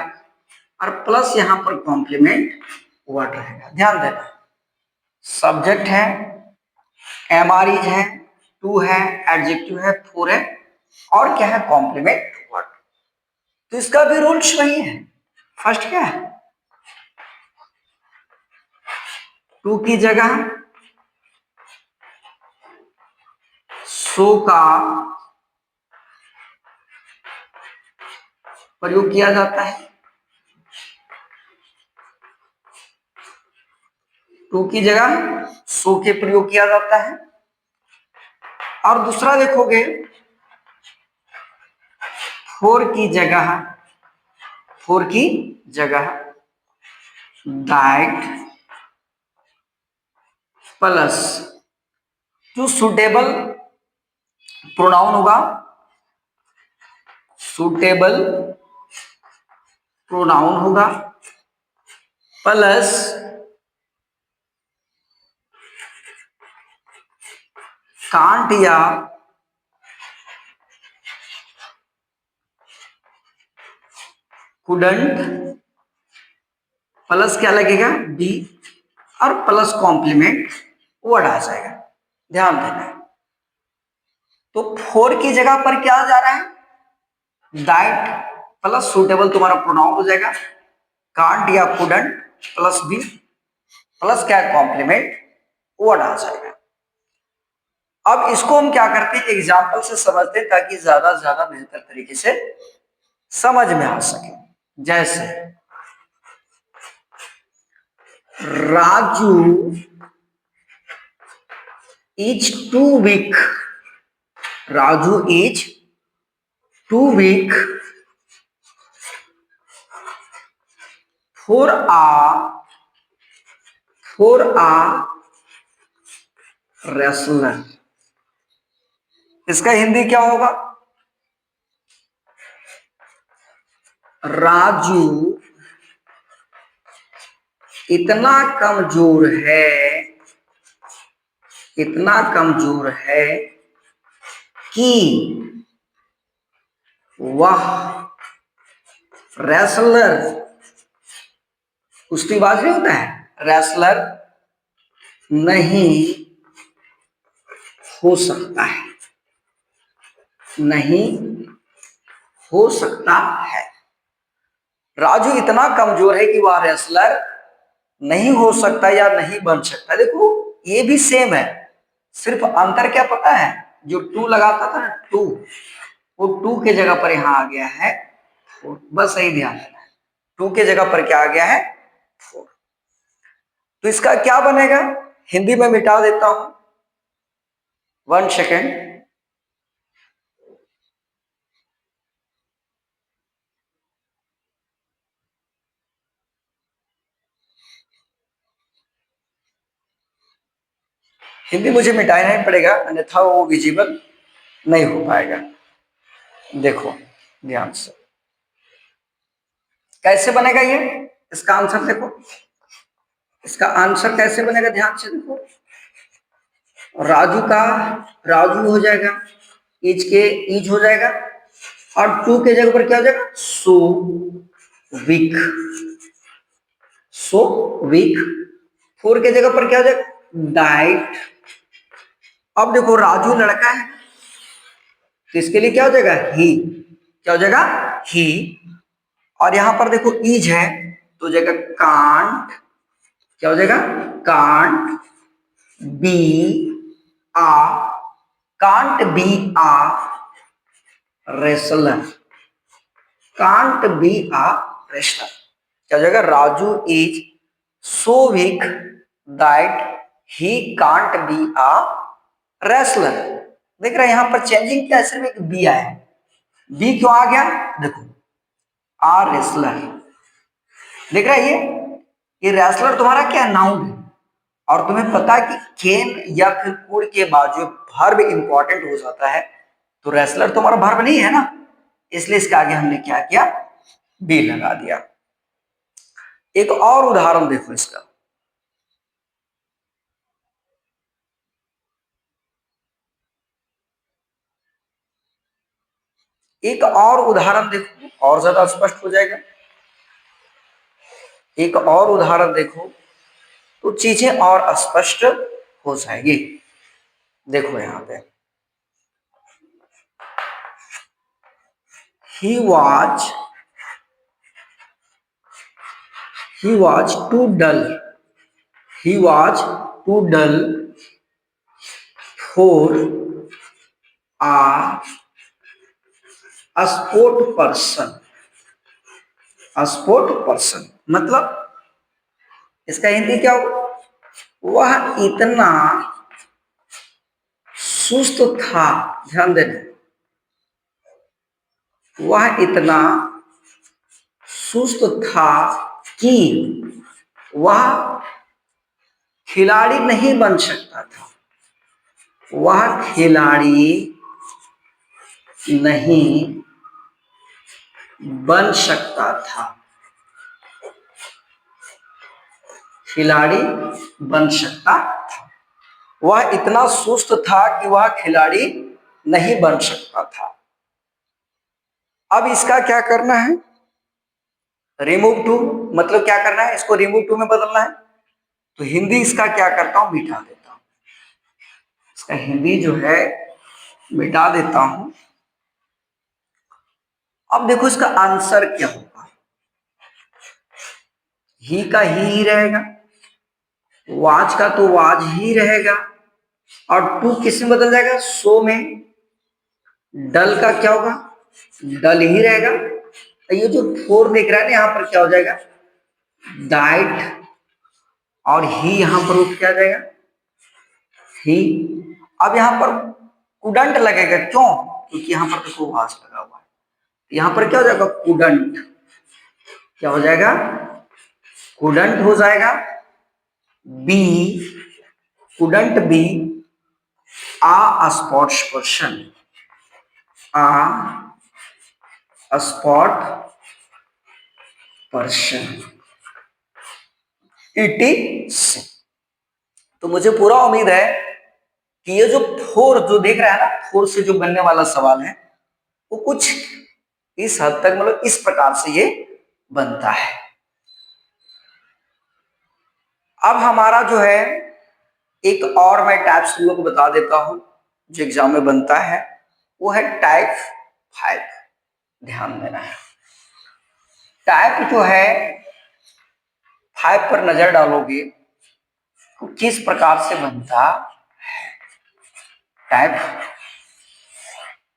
और प्लस यहां पर कॉम्प्लीमेंट वर्ड रहेगा। ध्यान देना, सब्जेक्ट है, एमआरईज है, 2 है, एडजेक्टिव है, 4 है और क्या है कॉम्प्लीमेंट वर्ड। तो इसका भी रूल्स वही है। फर्स्ट क्या है, टू की जगह सो का प्रयोग किया जाता है, टू की जगह सो के प्रयोग किया जाता है। और दूसरा देखोगे 4 की जगह, 4 की जगह दैट प्लस जो सुटेबल प्रोनाउन होगा, सुटेबल प्रोनाउन होगा प्लस कांट या कुडंट, प्लस क्या लगेगा बी और प्लस कॉम्प्लीमेंट वर्ड आ जाएगा। ध्यान देना है, तो 4 की जगह पर क्या जा रहा है, दैट प्लस सुटेबल तुम्हारा प्रोनाउन हो जाएगा, कांट या कुडंट प्लस बी प्लस क्या कॉम्प्लीमेंट वर्ड आ जाएगा। अब इसको हम क्या करते हैं, एग्जाम्पल से समझते हैं ताकि ज्यादा से ज्यादा बेहतर तरीके से समझ में आ सके। जैसे Raju is too weak, Raju is too weak for a wrestler. इसका हिंदी क्या होगा, राजू इतना कमजोर है, इतना कमजोर है कि वह रेसलर कुश्तीबाज नहीं होता है, रेसलर नहीं हो सकता है, नहीं हो सकता है। राजू इतना कमजोर है कि वह रेसलर नहीं हो सकता या नहीं बन सकता। देखो ये भी सेम है, सिर्फ अंतर क्या पता है, जो टू लगाता था ना टू, वो टू के जगह पर यहां आ गया है फोर। बस सही ध्यान देना है, टू के जगह पर क्या आ गया है, फोर। तो इसका क्या बनेगा, हिंदी में मिटा देता हूं, 1 सेकेंड। हिंदी मुझे मिटाना ही पड़ेगा, अन्यथा वो विजिबल नहीं हो पाएगा। देखो ध्यान से कैसे बनेगा ये, इसका आंसर देखो, इसका आंसर कैसे बनेगा, ध्यान से देखो। राजू का राजू हो जाएगा, ईज के ईज हो जाएगा, और टू के जगह पर क्या हो जाएगा, so weak, so weak. Four के जगह पर क्या हो जाएगा, डाइट। अब देखो राजू लड़का है, तो इसके लिए क्या हो जाएगा, ही। क्या हो जाएगा, ही। और यहां पर देखो ईज है, तो हो जाएगा कांट। क्या हो जाएगा, can't be a, can't be a wrestler, can't be a wrestler. क्या हो जाएगा, Raju is so weak that he can't be a wrestler. देख रहे हैं यहां पर चेंजिंग क्या है, सिर्फ एक बी आया, बी क्यों आ गया, देखो आ रेसलर। देख रहा है ये रेसलर तुम्हारा क्या नाउन है, और तुम्हें पता है कि केन या फिर कुड के बाद जो वर्ब इंपॉर्टेंट हो जाता है, तो रेसलर तुम्हारा वर्ब नहीं है ना, इसलिए इसके आगे हमने क्या किया, बी लगा दिया। एक और उदाहरण देखो इसका, एक और उदाहरण देखो और ज्यादा स्पष्ट हो जाएगा। एक और उदाहरण देखो तो चीजें और स्पष्ट हो जाएगी। देखो यहां पे, he was he was too dull, he was too dull for a sport person, a sport person मतलब इसका हिंदी क्या होगा, वह इतना सुस्त था, ध्यान देना, वह इतना सुस्त था कि वह खिलाड़ी नहीं बन सकता था, वह खिलाड़ी नहीं बन सकता था, खिलाड़ी बन सकता था, वह इतना सुस्त था कि वह खिलाड़ी नहीं बन सकता था। अब इसका क्या करना है, रिमूव टू, मतलब क्या करना है, इसको रिमूव टू में बदलना है। तो हिंदी इसका क्या करता हूं, मिटा देता हूं, इसका हिंदी जो है मिटा देता हूं। अब देखो इसका आंसर क्या होगा, ही का ही रहेगा, वाज का तो वाज ही रहेगा, और टू किस में बदल जाएगा, सो में। डल का क्या होगा, डल ही रहेगा। ये जो फोर देख रहा है ना, यहां पर क्या हो जाएगा, डाइट, और ही यहां पर उठ क्या जाएगा, ही। अब यहां पर कुडंट लगेगा, क्यों, क्योंकि यहां पर देखो वास लगा हुआ है, यहां पर क्या हो जाएगा, कुडंट। क्या हो जाएगा, कुडंट हो जाएगा, be, couldn't be a sports person, a spot person, इटी। तो मुझे पूरा उम्मीद है कि ये जो फोर जो देख रहा है ना, फोर से जो बनने वाला सवाल है, वो कुछ इस हद तक मतलब इस प्रकार से ये बनता है। अब हमारा जो है एक और मैं टाइप्स तुम लोग को बता देता हूं जो एग्जाम में बनता है, वो है टाइप 5। ध्यान देना है, टाइप जो है 5 पर नजर डालोगे तो किस प्रकार से बनता है। टाइप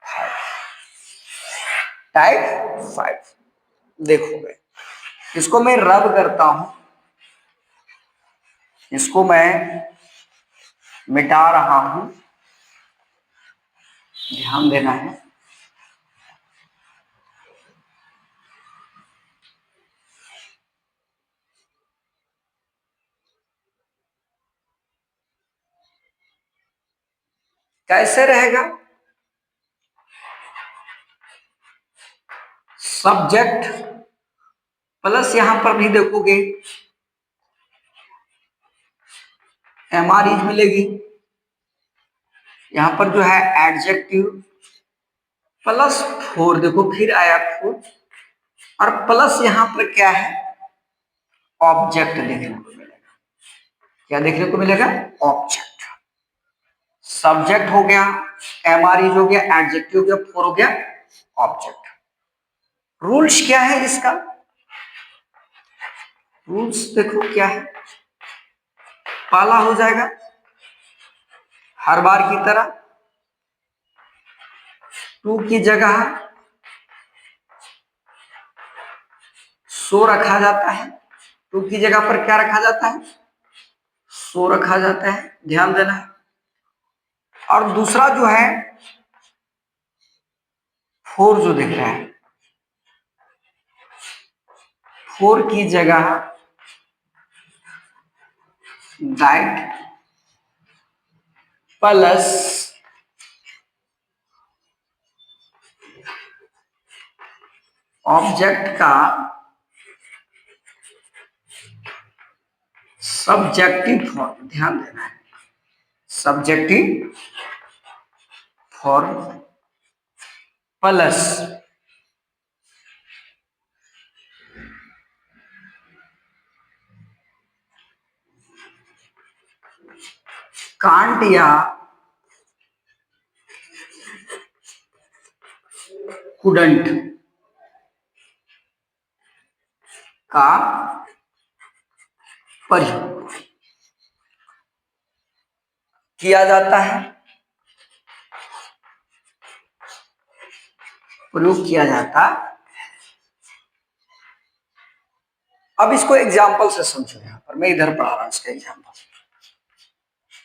5, टाइप 5 देखोगे, इसको मैं रब करता हूं, इसको मैं मिटा रहा हूं, ध्यान देना है। कैसे रहेगा, सब्जेक्ट प्लस यहां पर भी देखोगे एमआरई मिलेगी, यहां पर जो है एडजेक्टिव प्लस 4, देखो फिर आया 4, और प्लस यहां पर क्या है, ऑब्जेक्ट देखने को मिलेगा। क्या देखने को मिलेगा, ऑब्जेक्ट। सब्जेक्ट हो गया, एमआरई हो गया, एडजेक्टिव हो गया, 4 हो गया ऑब्जेक्ट। रूल्स क्या है इसका, रूल्स देखो क्या है, पहला हो जाएगा हर बार की तरह टू की जगह सो रखा जाता है, टू की जगह पर क्या रखा जाता है, सो रखा जाता है, ध्यान देना है। और दूसरा जो है 4 जो दिख रहा है, 4 की जगह दैट प्लस ऑब्जेक्ट का सब्जेक्टिव फॉर्म, ध्यान देना है, सब्जेक्टिव फॉर्म प्लस कांट या कुडंट का प्रयोग किया जाता है, प्रयोग किया जाता। अब इसको एग्जाम्पल से समझो, यहां पर मैं इधर पढ़ा रहा हूं इसका example.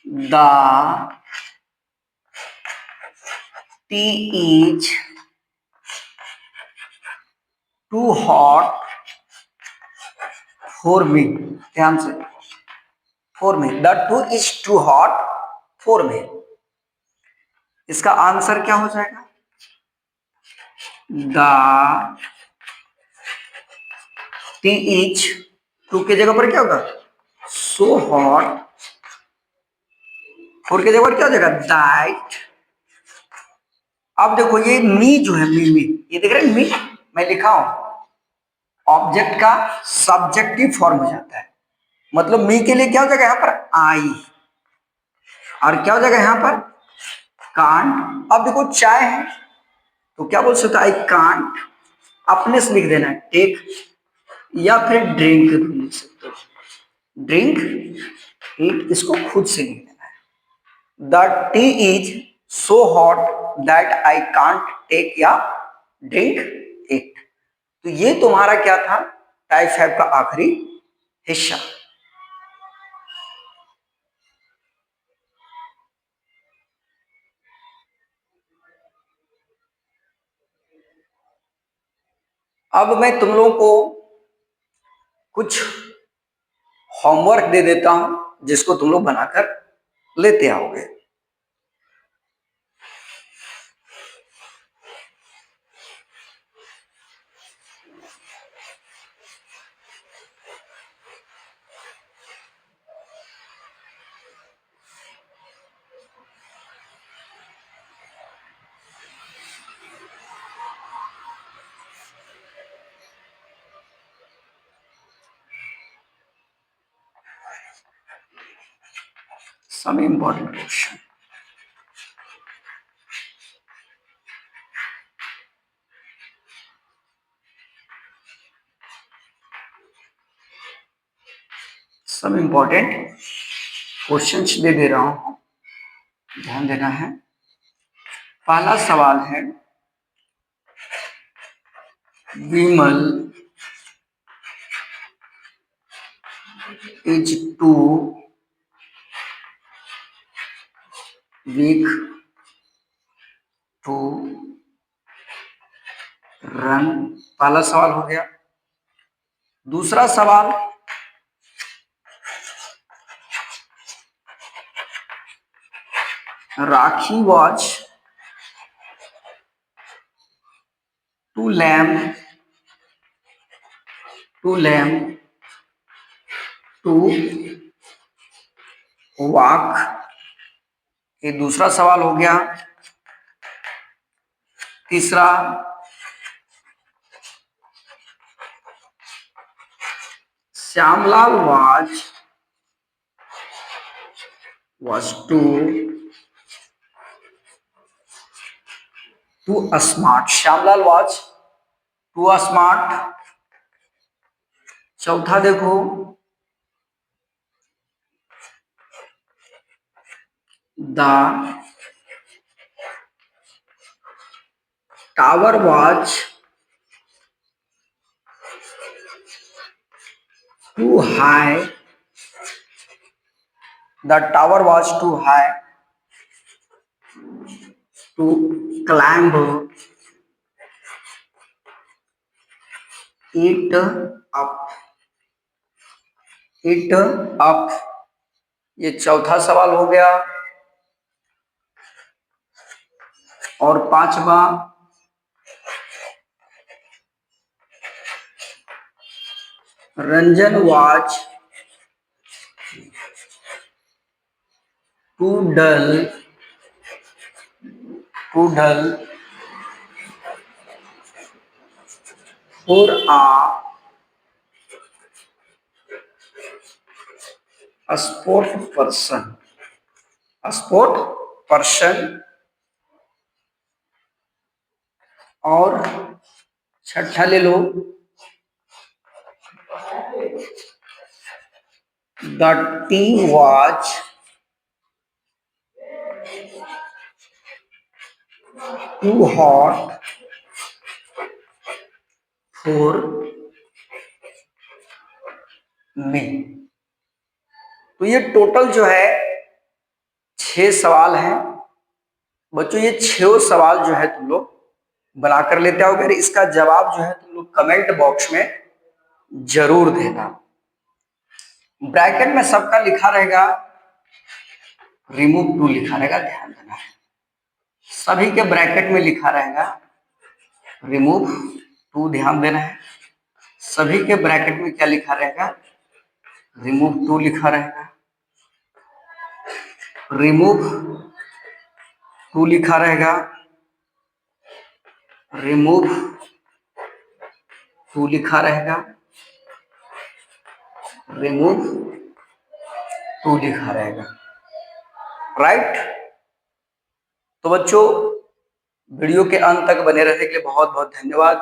The tea is too hot for me, ध्यान से, for me, the two is too hot for me. इसका आंसर क्या हो जाएगा, द टी इज, टू की जगह पर क्या होगा, सो हॉट, फोर की जगह पर क्या हो जाएगा, दैट। अब देखो ये मी जो है, मी, ये देख रहे हैं मी, मैं लिखा हूं, ऑब्जेक्ट का सब्जेक्टिव फॉर्म हो जाता है, मतलब मी के लिए क्या हो जाएगा यहां पर, आई, और क्या हो जाएगा यहां पर, कांट। अब देखो चाय है तो क्या बोल सकते, आई कांट, अपने से लिख देना है टेक, या फिर ड्रिंक भी लिख सकते हो, ड्रिंक इट, इसको खुद से लिख देना है। The tea is so hot that I can't take या ड्रिंक इट। तो ये तुम्हारा क्या था, टाइप 5 का आखिरी हिस्सा। अब मैं तुम लोगों को कुछ होमवर्क दे देता हूं जिसको तुम लोग बनाकर लेते आओगे। some important question. सब इम्पोर्टेंट क्वेश्चंस दे रहा हूं, ध्यान देना है। पहला सवाल है, विमल is too weak to run। पहला सवाल हो गया। दूसरा सवाल, राखी was too lame to walk। ये दूसरा सवाल हो गया। तीसरा, Shyamlal was too smart। Shyamlal was too smart। चौथा देखो, the tower was too high। The tower was too high to climb it up। ये चौथा सवाल हो गया। और पांचवा, Ranjan was too dull for a sport person। और छठा ले लो, the tea was too hot for me। तो ये टोटल जो है 6 सवाल हैं बच्चों। ये 6 सवाल जो है तुम लोग बना कर लेते हो। अगर इसका जवाब जो है तुम लोग कमेंट बॉक्स में जरूर देना। ब्रैकेट में सबका लिखा रहेगा, रिमूव टू लिखा रहेगा, ध्यान देना है। सभी के ब्रैकेट में लिखा रहेगा रिमूव टू, ध्यान देना है। सभी के ब्रैकेट में क्या लिखा रहेगा, रिमूव टू लिखा रहेगा। रिमूव टू लिखा रहेगा, रिमूव टू लिखा रहेगा, रिमूव टू लिखा रहेगा। राइट। तो बच्चों, वीडियो के अंत तक बने रहने के लिए बहुत बहुत धन्यवाद।